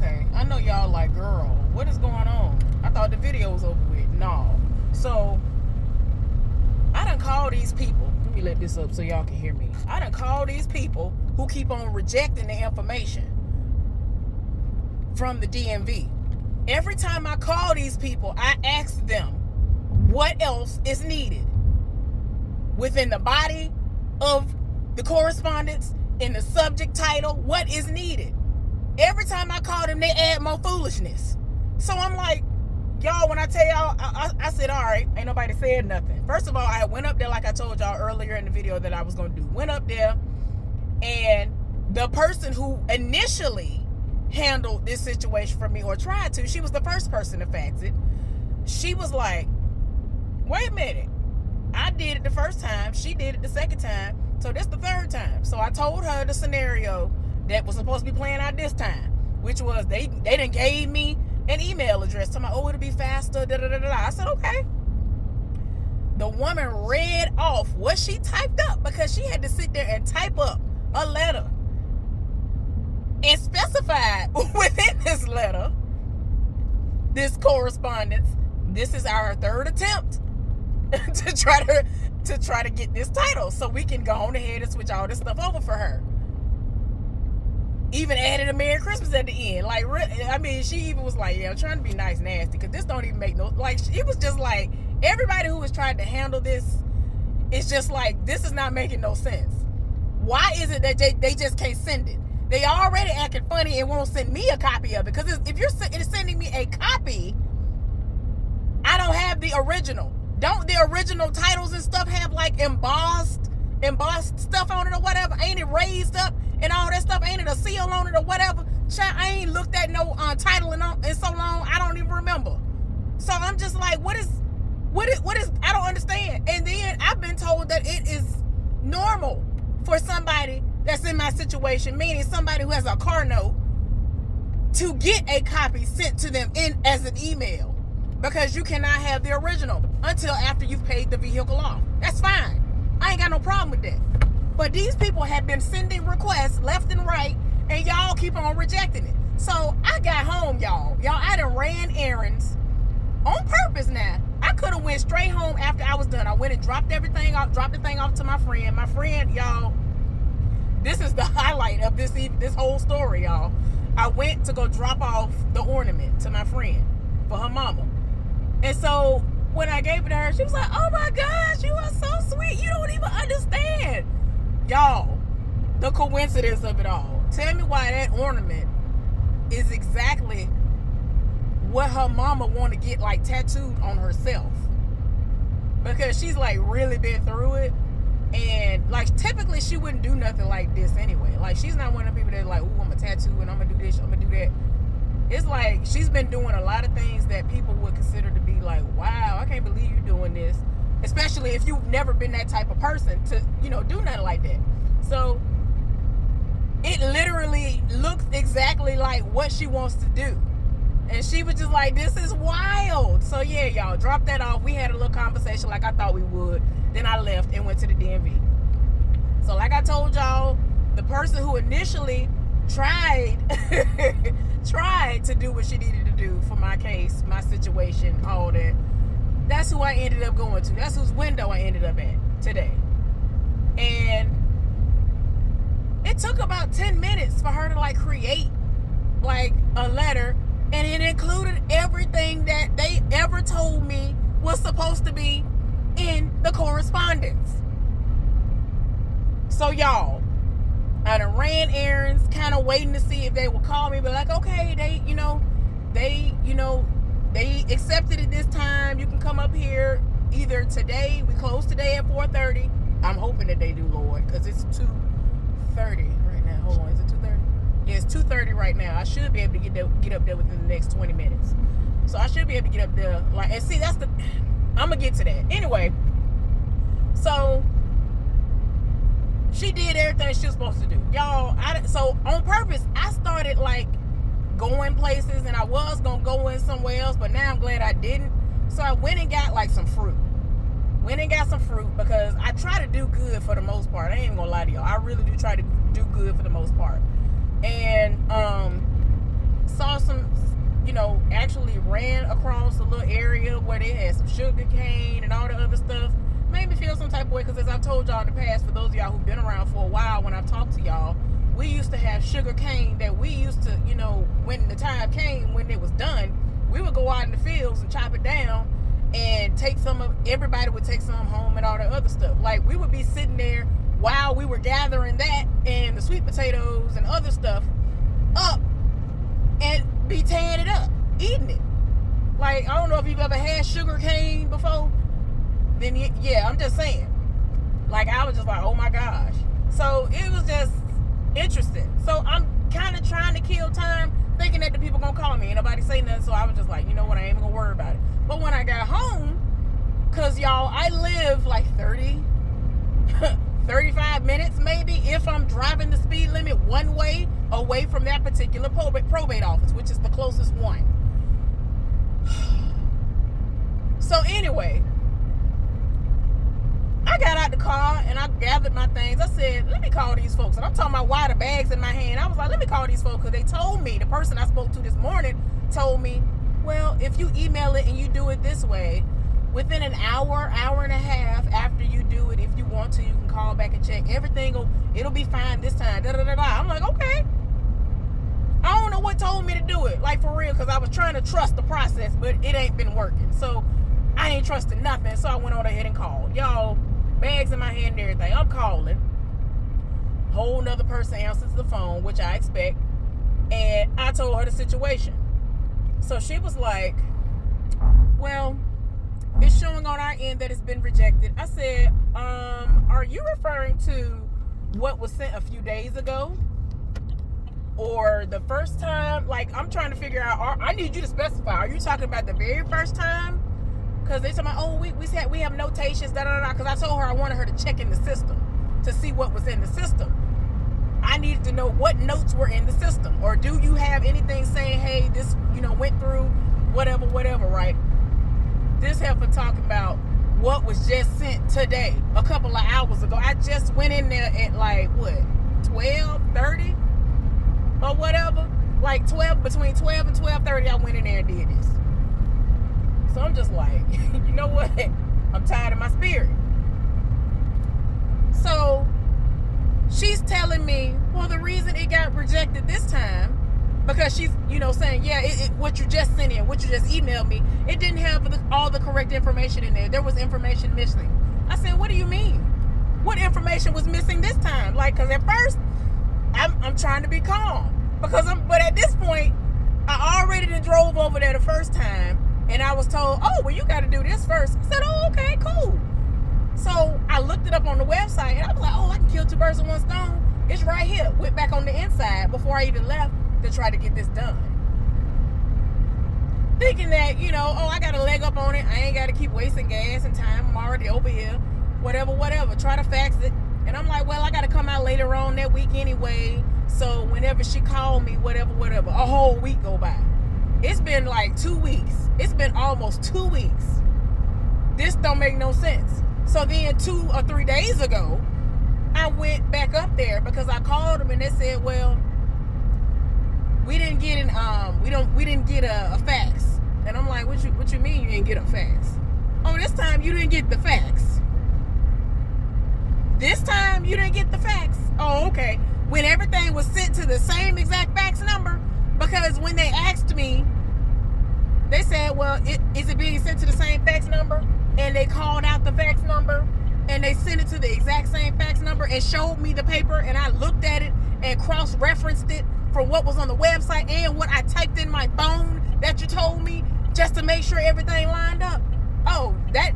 Okay, I know y'all like, girl, what is going on? I thought the video was over with. No. So, I done call these people. Let me let this up so y'all can hear me. I done call these people who keep on rejecting the information from the DMV. Every time I call these people, I ask them what else is needed within the body of the correspondence, in the subject title, what is needed. Every time I call them, they add more foolishness. So I'm like, y'all, when I tell y'all, I said, all right, ain't nobody said nothing. First of all, I went up there like I told y'all earlier in the video that I was going to do. Went up there, and the person who initially handled this situation for me, or tried to, she was the first person to fax it. She was like, wait a minute. I did it the first time. She did it the second time. So this the third time. So I told her the scenario that was supposed to be playing out this time, which was they done gave me an email address. Talking about, oh, it'll be faster. Da, da, da, da. I said, okay. The woman read off what she typed up, because she had to sit there and type up a letter and specified within this letter, this correspondence, this is our third attempt to try to get this title, so we can go on ahead and switch all this stuff over for her. Even added a Merry Christmas at the end. Like, I mean, she even was like, yeah, I'm trying to be nice, nasty, because this don't even make no, like, it was just like, everybody who was trying to handle this, it's just like, this is not making no sense. Why is it that they just can't send it? They already acting funny and won't send me a copy of it, because if you're sending me a copy, I don't have the original. Don't the original titles and stuff have like embossed stuff on it or whatever? Ain't it raised up and all that stuff? Ain't it a seal on it or whatever? Child, I ain't looked at no title in so long, I don't even remember. So I'm just like, what is, I don't understand. And then I've been told that it is normal for somebody that's in my situation, meaning somebody who has a car note, to get a copy sent to them as an email. Because you cannot have the original until after you've paid the vehicle off. That's fine. I ain't got no problem with that. But these people have been sending requests left and right, and y'all keep on rejecting it. So I got home, y'all. I done ran errands on purpose now. I could have went straight home after I was done. I went and dropped the thing off to my friend. My friend, y'all, this is the highlight of this whole story, y'all. I went to go drop off the ornament to my friend for her mama. And so when I gave it to her, she was like, oh my gosh, you are so sweet. You don't even understand. Y'all, the coincidence of it all. Tell me why that ornament is exactly what her mama want to get like tattooed on herself. Because she's like really been through it. And like typically she wouldn't do nothing like this anyway. Like she's not one of the people that like, ooh, I'm a tattoo and I'm gonna do this, I'm gonna do that. It's like she's been doing a lot of things that people would consider to be like, wow, I can't believe you're doing this. Especially if you've never been that type of person to, do nothing like that. So it literally looks exactly like what she wants to do. And she was just like, this is wild. So yeah, y'all, drop that off. We had a little conversation like I thought we would. Then I left and went to the DMV. So like I told y'all, the person who initially tried to do what she needed to do for my case, my situation, all that, that's who I ended up going to. That's whose window I ended up at today. And it took about 10 minutes for her to like create like a letter, and it included everything that they ever told me was supposed to be in the correspondence. So y'all, I done ran errands, kind of waiting to see if they would call me, but like, okay, they accepted it this time. You can come up here either today. We close today at 4:30. I'm hoping that they do, Lord, because it's 2:30 right now. Hold on, is it 2:30? Yeah, it's 2:30 right now. I should be able to get up there within the next 20 minutes. So I should be able to get up there. Like, and see, I'm gonna get to that anyway. So she did everything she was supposed to do, y'all. So on purpose, I started like going places, and I was gonna go in somewhere else, but now I'm glad I didn't. So I went and got like some fruit. Because I try to do good for the most part. I ain't even gonna lie to y'all. I really do try to do good for the most part. And saw ran across a little area where they had some sugar cane and all the other stuff. Made me feel some type of way, because as I've told y'all in the past, for those of y'all who've been around for a while, when I've talked to y'all, we used to have sugar cane that we used to, when the time came, when it was done, we would go out in the fields and chop it down and everybody would take some home and all that other stuff. Like, we would be sitting there while we were gathering that and the sweet potatoes and other stuff up and be tearing it up, eating it. Like, I don't know if you've ever had sugar cane before. Then, yeah, I'm just saying. Like, I was just like, oh my gosh. So, it was just interesting. So, I'm kind of trying to kill time, thinking that the people gonna call me and nobody say nothing. So, I was just like, you know what, I ain't even gonna worry about it. But when I got home, because y'all, I live like 35 minutes maybe, if I'm driving the speed limit one way away from that particular probate office, which is the closest one. So anyway, I got out the car and I gathered my things. I said, let me call these folks. And I'm talking about why the bag's in my hand. I was like, let me call these folks, because they told me, the person I spoke to this morning told me, well, if you email it and you do it this way, within an hour and a half after you do it, if you want to, you can call back and check. It'll be fine this time. Da, da, da, da. I'm like, okay. I don't know what told me to do it, like for real, because I was trying to trust the process, but it ain't been working. So I ain't trusting nothing. So I went on ahead and called. Y'all, bags in my hand and everything. I'm calling. Whole nother person answers the phone, which I expect. And I told her the situation. So she was like, well, it's showing on our end that it's been rejected. I said, are you referring to what was sent a few days ago? Or the first time? Like, I'm trying to figure out, I need you to specify. Are you talking about the very first time? Because they talking about, oh, we have notations, da-da-da-da. Because I told her I wanted her to check in the system to see what was in the system. I needed to know what notes were in the system. Or do you have anything saying, hey, this, went through whatever, right? This heifer talking about what was just sent today, a couple of hours ago. I just went in there at like, what, 12:30 or whatever? Like between 12 and 12:30, I went in there and did this. So I'm just like, you know what? I'm tired of my spirit. So she's telling me, well, the reason it got rejected this time, because she's, saying, yeah, what you just sent in, what you just emailed me, it didn't have all the correct information in there. There was information missing. I said, what do you mean? What information was missing this time? Like, because at first, I'm trying to be calm. But at this point, I already drove over there the first time, and I was told, oh, well, you got to do this first. I said, oh, okay, cool. So I looked it up on the website, and I was like, oh, I can kill two birds with one stone. It's right here. Went back on the inside before I even left to try to get this done. Thinking that, I got a leg up on it. I ain't got to keep wasting gas and time. I'm already over here. Whatever. Try to fax it. And I'm like, well, I got to come out later on that week anyway. So whenever she called me, whatever, a whole week go by. It's been like 2 weeks. It's been almost 2 weeks. This don't make no sense. So then 2 or 3 days ago, I went back up there because I called them and they said, well, we didn't get a fax. And I'm like, what you mean you didn't get a fax? Oh, this time you didn't get the fax. This time you didn't get the fax. Oh, okay. When everything was sent to the same exact fax number, because when they asked me, they said, well, is it being sent to the same fax number? And they called out the fax number and they sent it to the exact same fax number and showed me the paper, and I looked at it and cross-referenced it from what was on the website and what I typed in my phone that you told me, just to make sure everything lined up. Oh, that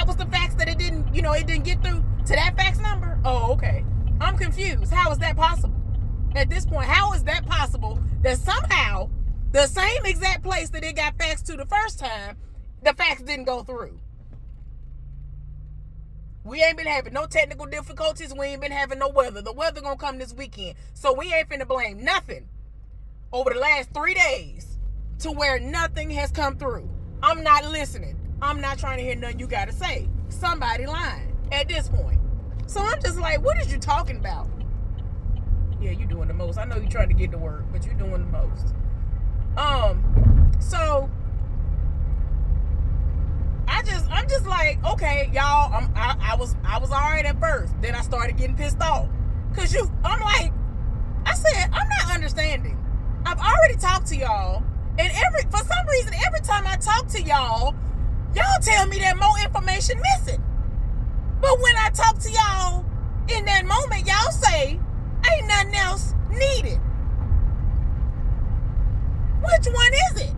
was the fax that it didn't get through to that fax number? Oh, okay. I'm confused. How is that possible? At this point, how is that possible that somehow the same exact place that it got faxed to the first time, the fax didn't go through? We ain't been having no technical difficulties. We ain't been having no weather. The weather gonna come this weekend. So we ain't finna blame nothing over the last 3 days to where nothing has come through. I'm not listening. I'm not trying to hear nothing you gotta say. Somebody lying at this point. So I'm just like, what is you talking about? Yeah, you doing the most. I know you trying to get to work, but you doing the most. So was like, okay, y'all, I was all right at first. Then I started getting pissed off. I'm like, I said, I'm not understanding. I've already talked to y'all. And for some reason, every time I talk to y'all tell me that more information missing. But when I talk to y'all in that moment, y'all say, ain't nothing else needed. Which one is it?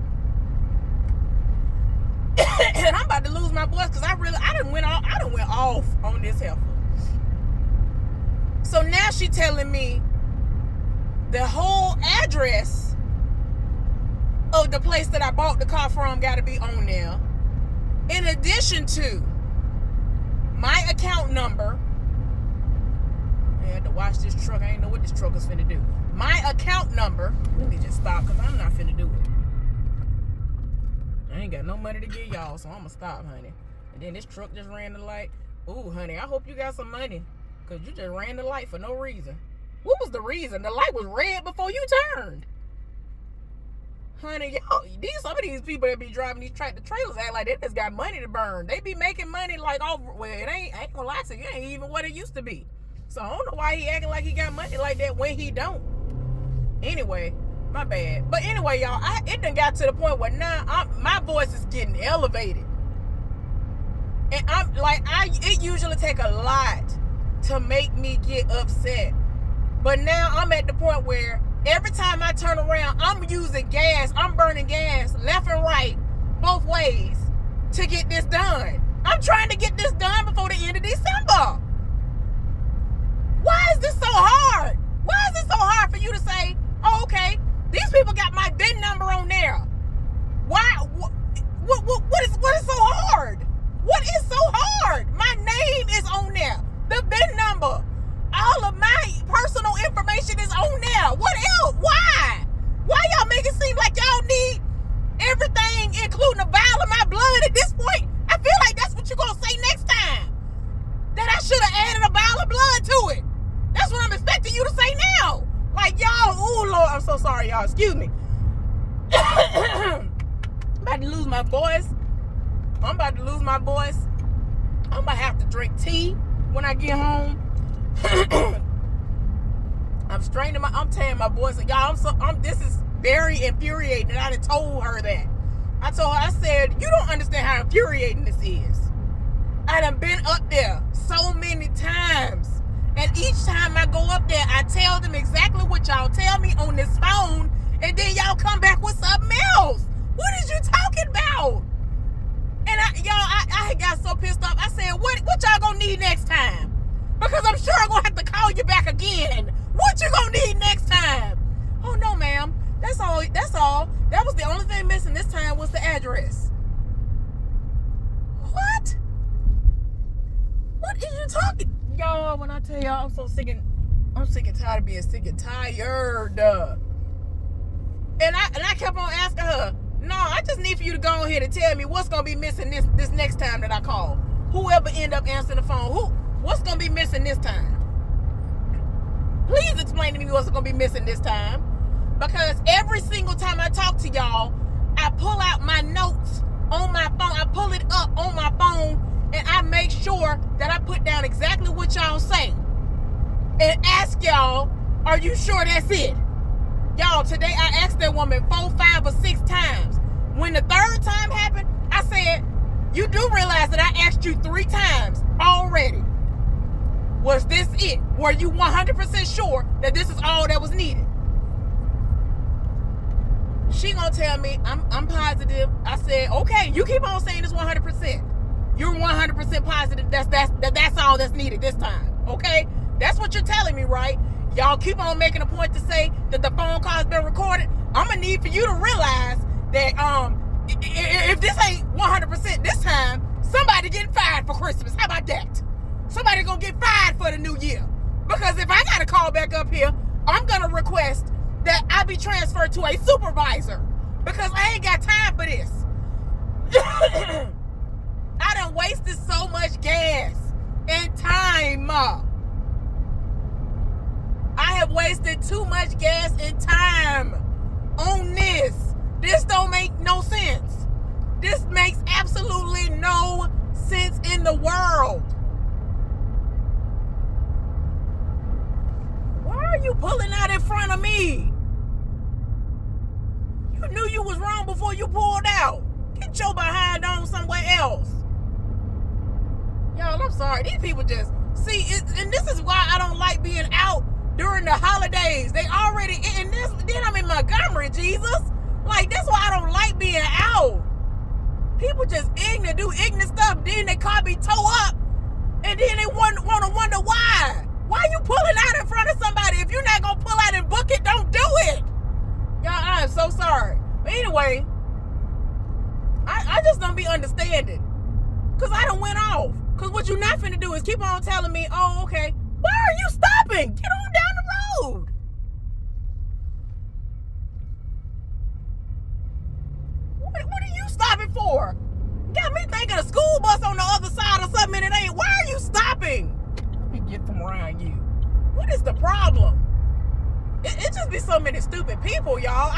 And I'm about to lose my voice because I done went off on this heifer. So now she telling me the whole address of the place that I bought the car from got to be on there. In addition to my account number. I had to watch this truck. I ain't know what this truck was finna do. My account number. Let me just stop because I'm not finna do it. I ain't got no money to give y'all, so I'm gonna stop, honey. And then this truck just ran the light. Ooh, honey, I hope you got some money because you just ran the light for no reason. What was the reason? The light was red before you turned. Honey, y'all, some of these people that be driving these tractor trailers act like they just got money to burn. They be making money like I ain't gonna lie to you, it ain't even what it used to be. So I don't know why he acting like he got money like that when he don't. Anyway, my bad. But anyway, y'all, it done got to the point where now my voice is getting elevated. And I'm like, it usually take a lot to make me get upset. But now I'm at the point where every time I turn around, I'm using gas. I'm burning gas left and right, both ways, to get this done. I'm trying to get this done before the end of December. Why is this so hard? Why is it so hard for you to say, oh, okay, these people got my VIN number on there? Why? What is so hard? What is so hard? My name is on there. The VIN number. All of my personal information is on there. What else? Why? Why y'all make it seem like y'all need everything, including a vial of my blood at this point? I feel like that's what you're going to say next time. That I should have added a vial of blood to it. That's what I'm expecting you to say now. Like, y'all, oh, Lord, I'm so sorry, y'all. Excuse me. I'm about to lose my voice. I'm about to have to drink tea when I get home. I'm tearing my voice. Y'all, this is very infuriating. And I done told her that. I said, you don't understand how infuriating this is. I done been up there so many times. And each time I go up there, I tell them exactly what y'all tell me on this phone. And then y'all come back with something else. What is you talking about? And I got so pissed off. I said, what y'all gonna need next time? Because I'm sure I'm gonna have to call you back again. What you gonna need next time? Oh no, ma'am. That's all. That was the only thing missing this time was the address. What? What is you talking? Y'all, when I tell y'all I'm sick and tired of being sick and tired. And I kept on asking her, no, I just need for you to go ahead and tell me what's gonna be missing this next time that I call. Whoever end up answering the phone, what's gonna be missing this time? Please explain to me what's gonna be missing this time. Because every single time I talk to y'all, I pull out my notes on my phone. I pull it up on my phone and I make sure that I put down exactly what y'all say. And ask y'all, are you sure that's it? Y'all, today I asked that woman 4, 5, or 6 times. When the third time happened, I said, you do realize that I asked you 3 times already. Was this it? Were you 100% sure that this is all that was needed? She gonna tell me, I'm positive. I said, okay, you keep on saying it's 100%. You're 100% positive that's all that's needed this time, okay? That's what you're telling me, right? Y'all keep on making a point to say that the phone call's been recorded. I'm gonna need for you to realize that if this ain't 100% this time, somebody getting fired for Christmas. How about that? Somebody gonna get fired for the new year. Because if I gotta call back up here, I'm gonna request that I be transferred to a supervisor. Because I ain't got time for this. I done wasted so much gas and time. I have wasted too much gas and time on this. This don't make no sense. This makes absolutely no sense in the world? Why are you pulling out in front of me? You knew you was wrong before you pulled out. Get your behind on somewhere else. Y'all, I'm sorry. These people just see it, and this is why I don't like being out during the holidays. They already in this. Then I'm in Montgomery, Jesus. Like, that's why I don't like being out. People just ignorant, do ignorant stuff. Then they car be toe up, and then they want to wonder why. Why you pulling out in front of somebody? If you're not gonna pull out and book it, don't do it. Y'all, I am so sorry. But anyway, I just don't be understanding. Because I done went off. Because what you're not finna do is keep on telling me, oh, okay, why are you stopping? Get on down the road. What are you stopping for? Got me thinking a school bus on the other side or something and it ain't. Why are you stopping? Let me get from around you. What is the problem? It just be so many stupid people, y'all.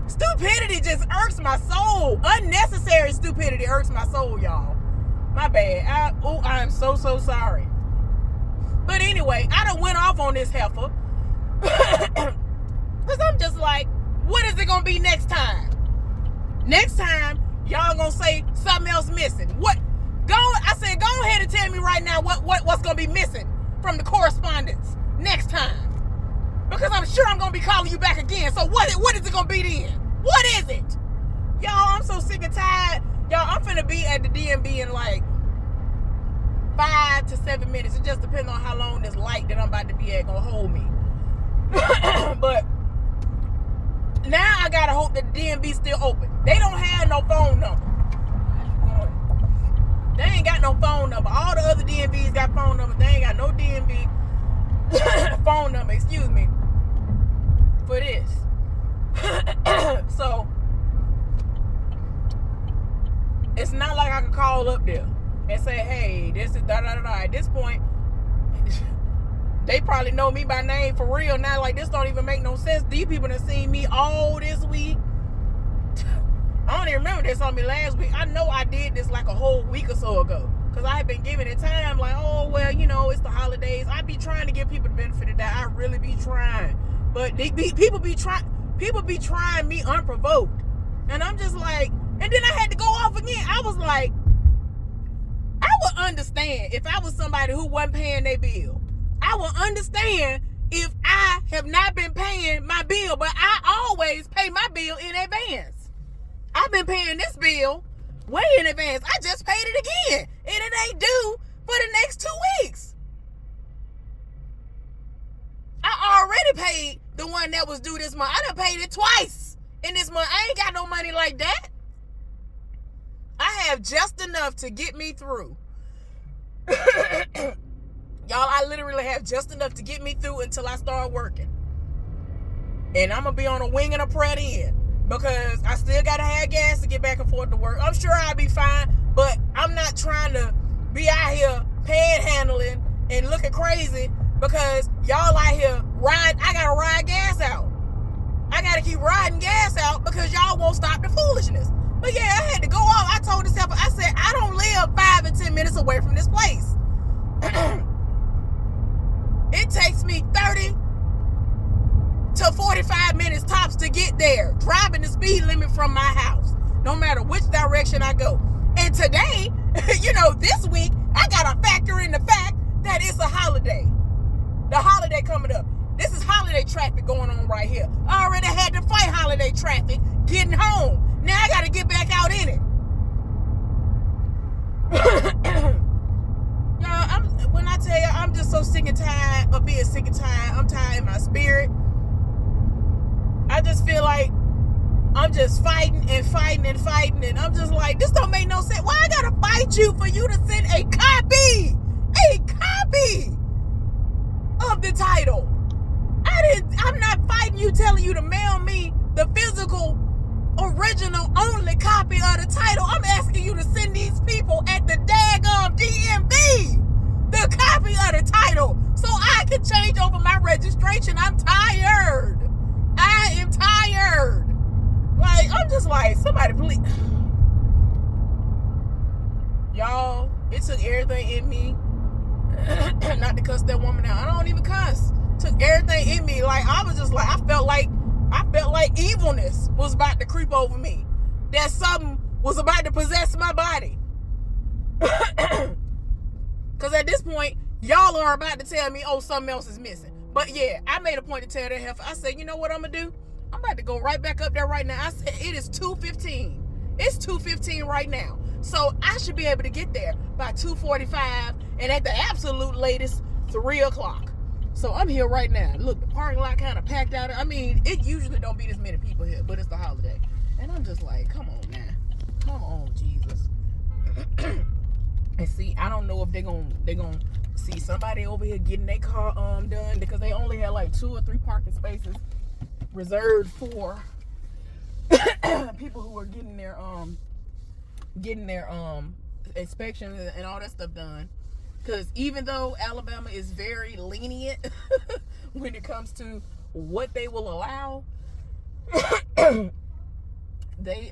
Stupidity just irks my soul. Unnecessary stupidity irks my soul, y'all. My bad. I am so sorry. But anyway, I done went off on this heifer. Because I'm just like, what is it going to be next time? Next time, y'all going to say something else missing. What? I said, go ahead and tell me right now what's going to be missing from the correspondence next time. Because I'm sure I'm going to be calling you back again. So what is it going to be then? What is it? Y'all, I'm so sick and tired. Y'all, I'm finna be at the DMV in like 5 to 7 minutes. It just depends on how long this light that I'm about to be at gonna hold me. But now I gotta hope that the DMV still open. They don't have no phone number. They ain't got no phone number. All the other DMVs got phone numbers. They ain't got no DMV phone number, excuse me, for this. So it's not like I can call up there and say, hey, this is da-da-da-da. At this point, they probably know me by name for real now. Like, this don't even make no sense. These people done seen me all this week. I don't even remember this on me last week. I know I did this like a whole week or so ago. Because I had been giving it time. Like, oh, well, you know, it's the holidays. I be trying to give people the benefit of that. I really be trying. But people be trying me unprovoked. And I'm just like, and then I had to go off again. I was like, I would understand if I was somebody who wasn't paying their bill. I would understand if I have not been paying my bill, but I always pay my bill in advance. I've been paying this bill way in advance. I just paid it again, and it ain't due for the next 2 weeks. I already paid the one that was due this month. I done paid it twice in this month. I ain't got no money like that. I have just enough to get me through. Y'all, I literally have just enough to get me through until I start working. And I'm going to be on a wing and a prayer then. Because I still got to have gas to get back and forth to work. I'm sure I'll be fine. But I'm not trying to be out here panhandling and looking crazy. Because y'all out here ride. I got to ride gas out. I got to keep riding gas out because y'all won't stop the foolishness. But yeah, I had to go off. I told this helper, I said, I don't live 5 and 10 minutes away from this place. It takes me 30 to 45 minutes tops to get there, driving the speed limit from my house, no matter which direction I go. And today, this week, I got to factor in the fact that it's a holiday. The holiday coming up. This is holiday traffic going on right here. I already had to fight holiday traffic getting home. Now I got to get back out in it. Y'all, when I tell you, I'm just so sick and tired of being sick and tired. I'm tired in my spirit. I just feel like I'm just fighting and fighting and fighting. And I'm just like, this don't make no sense. Why I got to fight you for you to send a copy of the title? I'm not fighting you telling you to mail me the physical, original, only copy of the title. I'm asking you to send these people at the daggum DMV the copy of the title so I can change over my registration. I'm tired. I am tired. Like, I'm just like, somebody please. Y'all, it everything in me not to cuss that woman out. I don't even cuss. Took everything in me. Like, I was just like, I felt like evilness was about to creep over me. That something was about to possess my body. Because at this point, y'all are about to tell me, oh, something else is missing. But yeah, I made a point to tell that heifer. I said, you know what I'm going to do? I'm about to go right back up there right now. I said, it is 2:15. It's 2:15 right now. So I should be able to get there by 2:45 and at the absolute latest, 3 o'clock. So I'm here right now. Look, the parking lot kind of packed out. I mean, it usually don't be this many people here, but it's the holiday. And I'm just like, come on now. Come on, Jesus. And see, I don't know if they're gonna see somebody over here getting their car done, because they only had like 2 or 3 parking spaces reserved for people who are getting their inspections and all that stuff done. Because even though Alabama is very lenient when it comes to what they will allow, they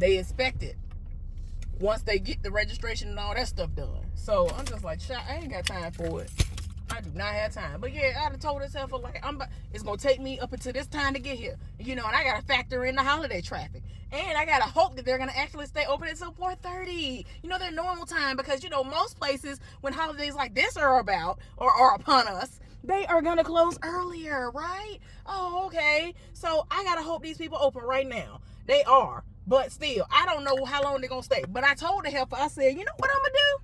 inspect it once they get the registration and all that stuff done. So I'm just like, I ain't got time for it. I do not have time. But yeah, I'd have told myself, like, it's going to take me up until this time to get here. You know, and I got to factor in the holiday traffic. And I got to hope that they're going to actually stay open until 4:30. You know, their normal time. Because, you know, most places, when holidays like this are about, or are upon us, they are going to close earlier, right? Oh, okay. So I got to hope these people open right now. They are. But still, I don't know how long they're going to stay. But I told the helper, I said, you know what I'm going to do?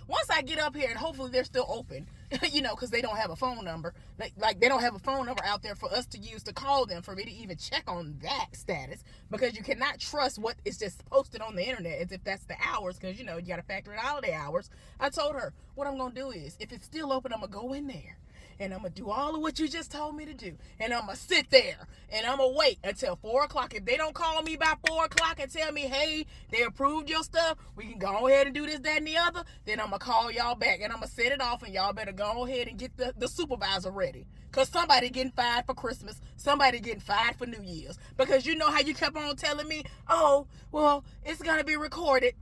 Once I get up here, and hopefully they're still open, you know, because they don't have a phone number. Like, they don't have a phone number out there for us to use to call them, for me to even check on that status. Because you cannot trust what is just posted on the internet as if that's the hours, because, you know, you got to factor in holiday hours. I told her, what I'm going to do is, if it's still open, I'm going to go in there. And I'm going to do all of what you just told me to do. And I'm going to sit there. And I'm going to wait until 4 o'clock. If they don't call me by 4 o'clock and tell me, hey, they approved your stuff, we can go ahead and do this, that, and the other, then I'm going to call y'all back. And I'm going to set it off. And y'all better go ahead and get the supervisor ready. Because somebody getting fired for Christmas. Somebody getting fired for New Year's. Because you know how you kept on telling me, oh, well, it's going to be recorded.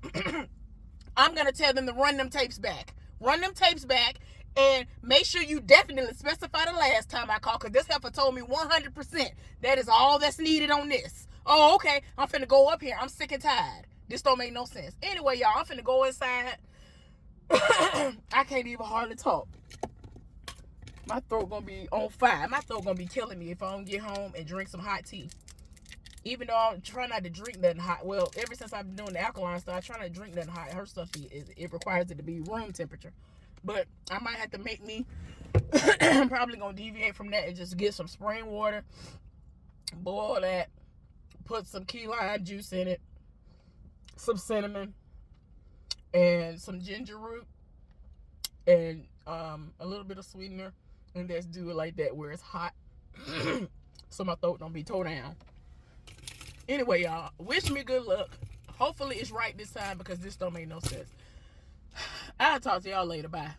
I'm going to tell them to run them tapes back. Run them tapes back. And make sure you definitely specify the last time I called, because this heifer told me 100% that is all that's needed on this. Oh, okay. I'm finna go up here. I'm sick and tired. This don't make no sense. Anyway, y'all, I'm finna go inside. I can't even hardly talk. My throat gonna be on fire. My throat gonna be killing me if I don't get home and drink some hot tea. Even though I try not to drink nothing hot. Well, ever since I've been doing the alkaline stuff, I try not to drink nothing hot. Her stuff, it requires it to be room temperature. But I might have to make me, I'm probably going to deviate from that and just get some spring water, boil that, put some key lime juice in it, some cinnamon, and some ginger root, and a little bit of sweetener, and just do it like that where it's hot, so my throat don't be tore down. Anyway, y'all, wish me good luck. Hopefully it's right this time, because this don't make no sense. I'll talk to y'all later. Bye.